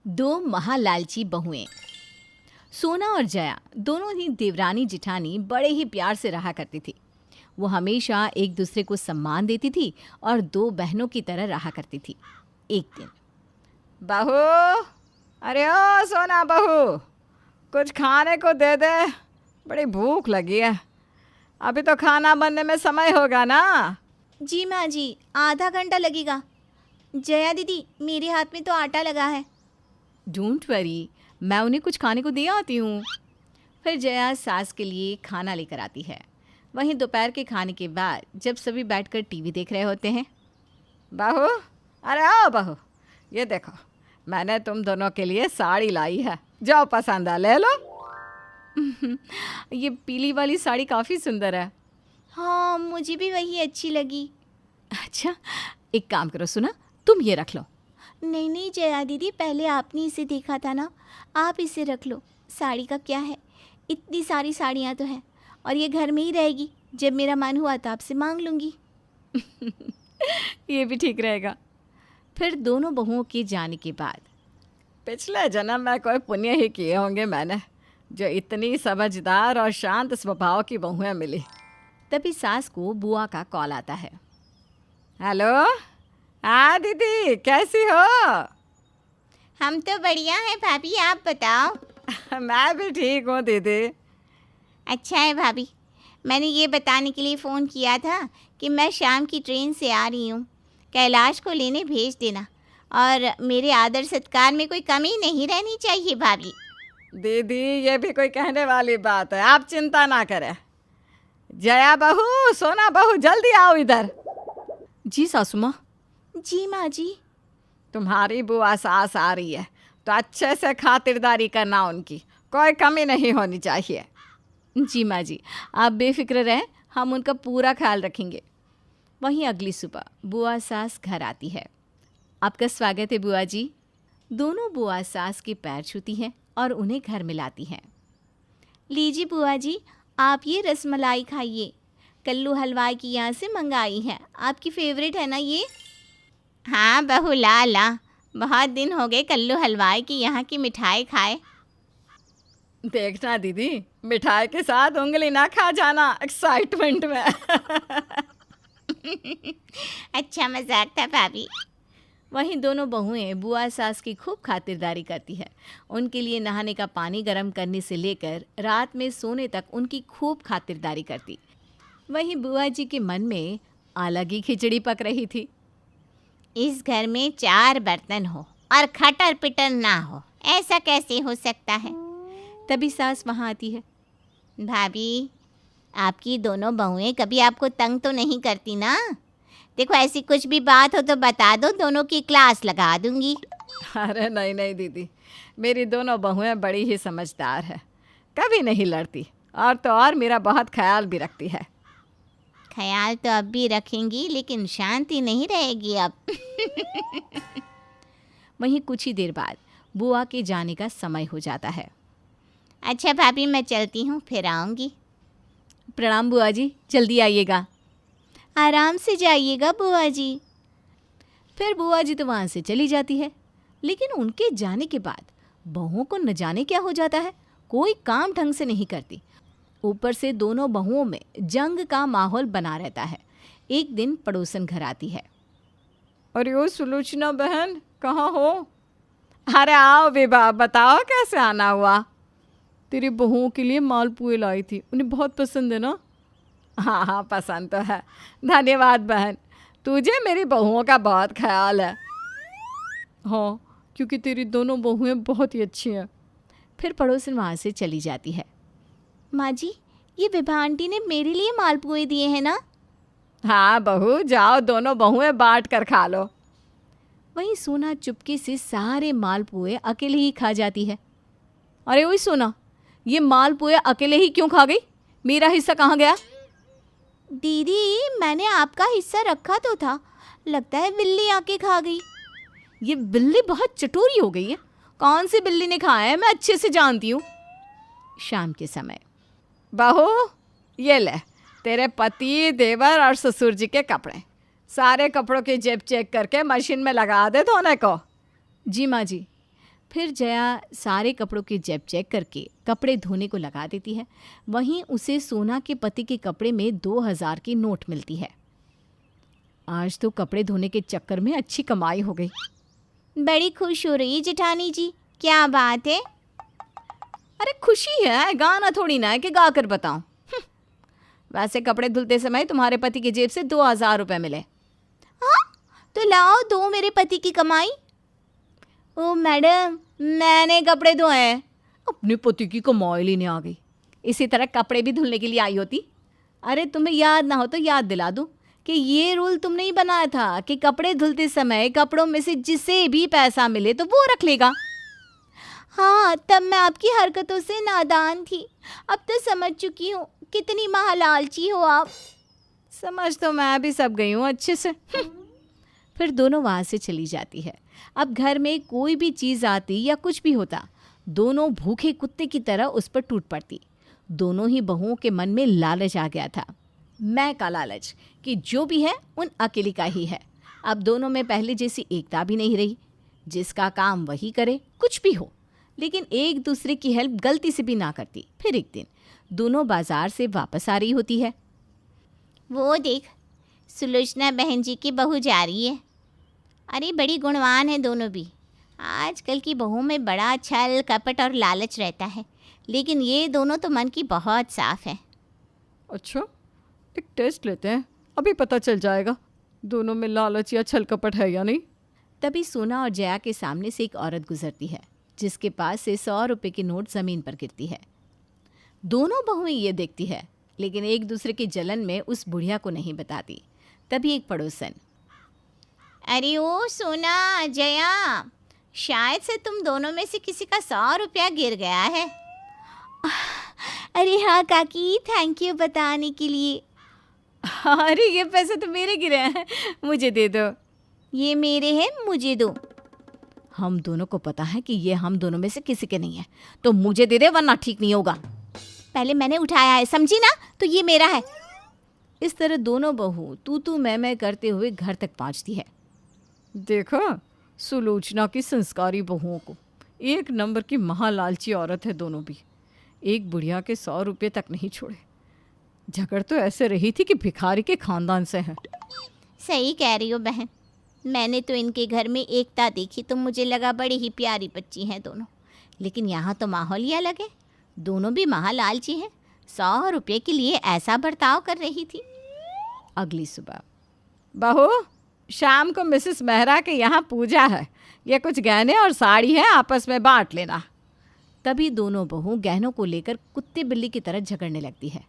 दो महालालची बहुएं। सोना और जया दोनों ही देवरानी जिठानी बड़े ही प्यार से रहा करती थी। वो हमेशा एक दूसरे को सम्मान देती थी और दो बहनों की तरह रहा करती थी। एक दिन, बहू, अरे ओ सोना बहू, कुछ खाने को दे दे, बड़ी भूख लगी है। अभी तो खाना बनने में समय होगा ना। जी माँ जी, आधा घंटा लगेगा। जया दीदी, मेरे हाथ में तो आटा लगा है। डोंट वरी, मैं उन्हें कुछ खाने को दे आती हूँ। फिर जया सास के लिए खाना लेकर आती है। वहीं दोपहर के खाने के बाद जब सभी बैठकर टीवी देख रहे होते हैं। बहू, अरे आओ बहू, ये देखो, मैंने तुम दोनों के लिए साड़ी लाई है, जो पसंद है ले लो। ये पीली वाली साड़ी काफ़ी सुंदर है। हाँ, मुझे भी वही अच्छी लगी। अच्छा, एक काम करो सुना, तुम ये रख लो। नहीं नहीं जया दीदी, पहले आपने इसे देखा था ना, आप इसे रख लो। साड़ी का क्या है, इतनी सारी साड़ियाँ तो हैं और ये घर में ही रहेगी। जब मेरा मन हुआ तो आपसे मांग लूँगी। ये भी ठीक रहेगा। फिर दोनों बहुओं के जाने के बाद पिछले जन्म में कोई पुण्य ही किए होंगे मैंने, जो इतनी समझदार और शांत स्वभाव की बहुएं मिली। तभी सास को बुआ का कॉल आता है। हेलो, हाँ दीदी, कैसी हो? हम तो बढ़िया हैं भाभी, आप बताओ। मैं भी ठीक हूँ दीदी। अच्छा है भाभी, मैंने ये बताने के लिए फ़ोन किया था कि मैं शाम की ट्रेन से आ रही हूँ। कैलाश को लेने भेज देना और मेरे आदर सत्कार में कोई कमी नहीं रहनी चाहिए भाभी। दीदी, ये भी कोई कहने वाली बात है, आप चिंता ना करें। जया बहू, सोना बहू, जल्दी आओ इधर। जी सासू माँ। जी माँ जी। तुम्हारी बुआ सास आ रही है तो अच्छे से खातिरदारी करना, उनकी कोई कमी नहीं होनी चाहिए। जी माँ जी, आप बेफिक्र रहें, हम उनका पूरा ख्याल रखेंगे। वहीं अगली सुबह बुआ सास घर आती है। आपका स्वागत है बुआ जी। दोनों बुआ सास के पैर छूती हैं और उन्हें घर में लाती हैं। लीजिए बुआ जी, आप ये रसमलाई खाइए, कल्लू हलवाई की यहाँ से मंगाई है, आपकी फेवरेट है ना ये। हाँ बहू, ला ला, बहुत दिन हो गए कल्लू हलवाई की यहाँ की मिठाई खाए। देखना दीदी, मिठाई के साथ उंगली ना खा जाना एक्साइटमेंट में। अच्छा मजाक था भाभी। वहीं दोनों बहुएं बुआ सास की खूब खातिरदारी करती है। उनके लिए नहाने का पानी गर्म करने से लेकर रात में सोने तक उनकी खूब खातिरदारी करती। वहीं बुआ जी के मन में अलग ही खिचड़ी पक रही थी। इस घर में 4 बर्तन हो और खटर पिटर ना हो, ऐसा कैसे हो सकता है। तभी सास वहाँ आती है। भाभी, आपकी दोनों बहुएं कभी आपको तंग तो नहीं करती ना? देखो, ऐसी कुछ भी बात हो तो बता दो, दोनों की क्लास लगा दूंगी। अरे नहीं नहीं दीदी, मेरी दोनों बहुएं बड़ी ही समझदार है, कभी नहीं लड़ती, और तो और मेरा बहुत ख्याल भी रखती है। ख्याल तो अब भी रखेंगी, लेकिन शांति नहीं रहेगी अब। वहीं कुछ ही देर बाद बुआ के जाने का समय हो जाता है। अच्छा भाभी, मैं चलती हूँ, फिर आऊँगी। प्रणाम बुआ जी, जल्दी आइएगा। आराम से जाइएगा बुआ जी। फिर बुआ जी तो वहाँ से चली जाती है। लेकिन उनके जाने के बाद बहुओं को न जाने क्या हो जाता है, कोई काम ढंग से नहीं करती। ऊपर से दोनों बहुओं में जंग का माहौल बना रहता है। एक दिन पड़ोसन घर आती है। अरे ओ सुलोचना बहन, कहाँ हो? अरे आओ विभा, बताओ कैसे आना हुआ? तेरी बहुओं के लिए मालपुए लाई थी, उन्हें बहुत पसंद है ना? हाँ हाँ, पसंद तो है। धन्यवाद बहन, तुझे मेरी बहुओं का बहुत ख्याल है। हाँ, क्योंकि तेरी दोनों बहुएं बहुत ही अच्छी हैं। फिर पड़ोसन वहाँ से चली जाती है। माँ जी, ये विभा आंटी ने मेरे लिए मालपुए दिए हैं ना? हाँ बहू, जाओ दोनों बहुएं बांट कर खा लो। वहीं सोना चुपके से सारे मालपुए अकेले ही खा जाती है। अरे ओए सोना, ये मालपुए अकेले ही क्यों खा गई? मेरा हिस्सा कहाँ गया? दीदी, मैंने आपका हिस्सा रखा तो था, लगता है बिल्ली आके खा गई। ये बिल्ली बहुत चटोरी हो गई है। कौन सी बिल्ली ने खाया है, मैं अच्छे से जानती हूँ। शाम के समय, बहू ये ले, तेरे पति, देवर और ससुर जी के कपड़े। सारे कपड़ों की जेब चेक करके मशीन में लगा दे धोने को। जी माँ जी। फिर जया सारे कपड़ों की जेब चेक करके कपड़े धोने को लगा देती है। वहीं उसे सोना के पति के कपड़े में 2000 की नोट मिलती है। आज तो कपड़े धोने के चक्कर में अच्छी कमाई हो गई। बड़ी खुश हो रही जेठानी जी, क्या बात है? अरे खुशी है, गाना थोड़ी ना है कि गा कर बताऊं। वैसे कपड़े धुलते समय तुम्हारे पति की जेब से 2000 रुपये मिले। हाँ, तो लाओ दो मेरे पति की कमाई। ओ मैडम, मैंने कपड़े धोए हैं। अपने पति की कमाई लेने आ गई। इसी तरह कपड़े भी धुलने के लिए आई होती। अरे तुम्हें याद ना हो तो याद दिला दूं कि ये रूल तुमने ही बनाया था कि कपड़े धुलते समय कपड़ों में से जिसे भी पैसा मिले तो वो रख लेगा। हाँ, तब मैं आपकी हरकतों से नादान थी, अब तो समझ चुकी हूँ कितनी महालालची हो आप। समझ तो मैं भी सब गई हूँ अच्छे से। फिर दोनों वहाँ से चली जाती है। अब घर में कोई भी चीज़ आती या कुछ भी होता, दोनों भूखे कुत्ते की तरह उस पर टूट पड़ती। दोनों ही बहुओं के मन में लालच आ गया था, मैं का लालच, कि जो भी है उन अकेली का ही है। अब दोनों में पहले जैसी एकता भी नहीं रही, जिसका काम वही करे, कुछ भी हो, लेकिन एक दूसरे की हेल्प गलती से भी ना करती। फिर एक दिन दोनों बाजार से वापस आ रही होती है। वो देख, सुलोचना बहन जी की बहू जा रही है। अरे बड़ी गुणवान है दोनों भी। आजकल की बहू में बड़ा छल कपट और लालच रहता है, लेकिन ये दोनों तो मन की बहुत साफ है। अच्छा, एक टेस्ट लेते हैं, अभी पता चल जाएगा दोनों में लालच या छल कपट है या नहीं। तभी सोना और जया के सामने से एक औरत गुजरती है, जिसके पास से 100 रुपये की नोट ज़मीन पर गिरती है। दोनों बहुएं ये देखती है, लेकिन एक दूसरे की जलन में उस बुढ़िया को नहीं बताती। तभी एक पड़ोसन, अरे ओ सोना, जया, शायद से तुम दोनों में से किसी का 100 रुपया गिर गया है। अरे हाँ काकी, थैंक यू बताने के लिए। अरे ये पैसे तो मेरे गिरे हैं, मुझे दे दो। ये मेरे हैं, मुझे दो। हम दोनों को पता है कि ये हम दोनों में से किसी के नहीं है, तो मुझे दे दे वरना ठीक नहीं होगा। पहले मैंने उठाया है, समझी ना, तो ये मेरा है। इस तरह दोनों बहू तू मैं करते हुए घर तक पहुंचती है। देखो सुलोचना की संस्कारी बहुओं को, एक नंबर की महालालची औरत है दोनों भी। एक बुढ़िया के 100 रुपये तक नहीं छोड़े। झगड़ तो ऐसे रही थी कि भिखारी के खानदान से है। सही कह रही हो बहन, मैंने तो इनके घर में एकता देखी तो मुझे लगा बड़ी ही प्यारी बच्ची हैं दोनों, लेकिन यहाँ तो माहौल ही अलग है। दोनों भी महालालची हैं, 100 रुपये के लिए ऐसा बर्ताव कर रही थी। अगली सुबह, बहू, शाम को मिसेस मेहरा के यहाँ पूजा है, ये कुछ गहने और साड़ी है, आपस में बांट लेना। तभी दोनों बहू गहनों को लेकर कुत्ते बिल्ली की तरह झगड़ने लगती है।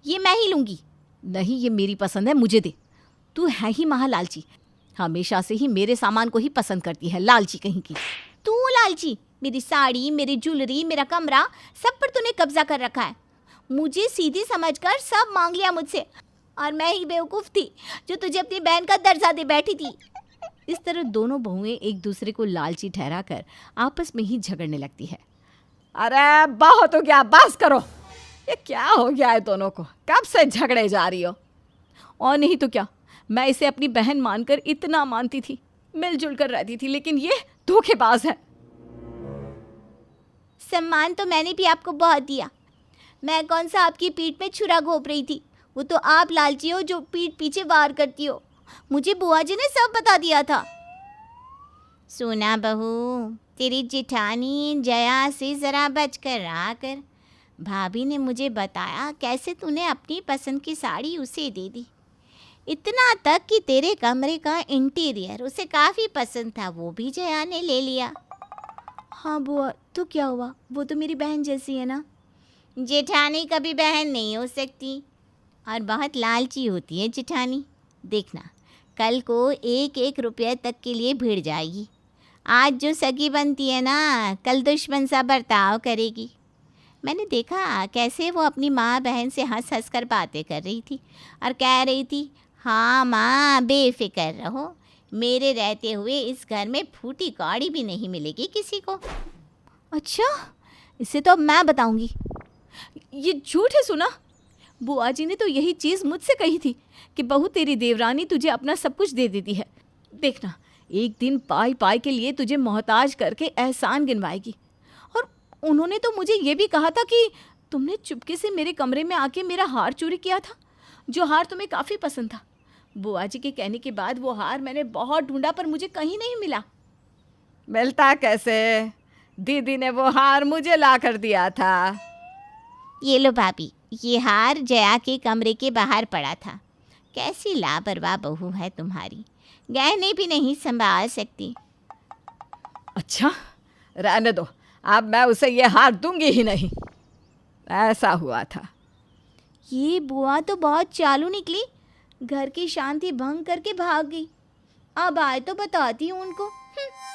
ये मैं ही लूँगी। नहीं, ये मेरी पसंद है, मुझे दे। तू है ही महालालची, हमेशा से ही मेरे सामान को ही पसंद करती है, लालची कहीं की। तू लालची, मेरी साड़ी, मेरी ज्वेलरी, मेरा कमरा, सब पर तूने कब्जा कर रखा है। मुझे सीधी समझकर सब मांग लिया मुझसे, और मैं ही बेवकूफ़ थी जो तुझे अपनी बहन का दर्जा दे बैठी थी। इस तरह दोनों बहुएं एक दूसरे को लालची ठहराकर आपस में ही झगड़ने लगती है। अरे बहुत हो गया, बस करो। ये क्या हो गया है दोनों को, कब से झगड़े जा रही हो? और नहीं तो क्या, मैं इसे अपनी बहन मानकर इतना मानती थी, मिलजुल कर रहती थी, लेकिन ये धोखेबाज है। सम्मान तो मैंने भी आपको बहुत दिया, मैं कौन सा आपकी पीठ में छुरा घोंप रही थी। वो तो आप लालची हो जो पीठ पीछे वार करती हो। मुझे बुआ जी ने सब बता दिया था। सोना बहू, तेरी जेठानी जया से ज़रा बच कर रहा कर। भाभी ने मुझे बताया कैसे तूने अपनी पसंद की साड़ी उसे दे दी, इतना तक कि तेरे कमरे का इंटीरियर उसे काफ़ी पसंद था, वो भी जया ने ले लिया। हाँ बुआ, तो क्या हुआ, वो तो मेरी बहन जैसी है ना। जेठानी कभी बहन नहीं हो सकती, और बहुत लालची होती है जेठानी। देखना, कल को 1-1 रुपये तक के लिए भिड़ जाएगी। आज जो सगी बनती है ना, कल दुश्मन सा बर्ताव करेगी। मैंने देखा कैसे वो अपनी माँ बहन से हंस हंस कर बातें कर रही थी और कह रही थी, हाँ माँ बेफिक्र रहो, मेरे रहते हुए इस घर में फूटी कौड़ी भी नहीं मिलेगी किसी को। अच्छा, इसे तो अब मैं बताऊंगी। ये झूठ है सुना, बुआ जी ने तो यही चीज़ मुझसे कही थी कि बहू तेरी देवरानी तुझे अपना सब कुछ दे देती है। देखना, एक दिन पाई पाई के लिए तुझे मोहताज करके एहसान गिनवाएगी। और उन्होंने तो मुझे ये भी कहा था कि तुमने चुपके से मेरे कमरे में आके मेरा हार चोरी किया था, जो हार तुम्हें काफ़ी पसंद था। बुआ जी के कहने के बाद वो हार मैंने बहुत ढूंढा पर मुझे कहीं नहीं मिला। मिलता कैसे? दीदी ने वो हार मुझे ला कर दिया था। ये लो भाभी, ये हार जया के कमरे के बाहर पड़ा था। कैसी लापरवाह बहू है तुम्हारी, गहने भी नहीं संभाल सकती। अच्छा, रहने दो, अब मैं उसे ये हार दूंगी ही नहीं। ऐसा हुआ था। ये बुआ तो बहुत चालू निकली, घर की शांति भंग करके भाग गई। अब आए तो बताती हूँ उनको।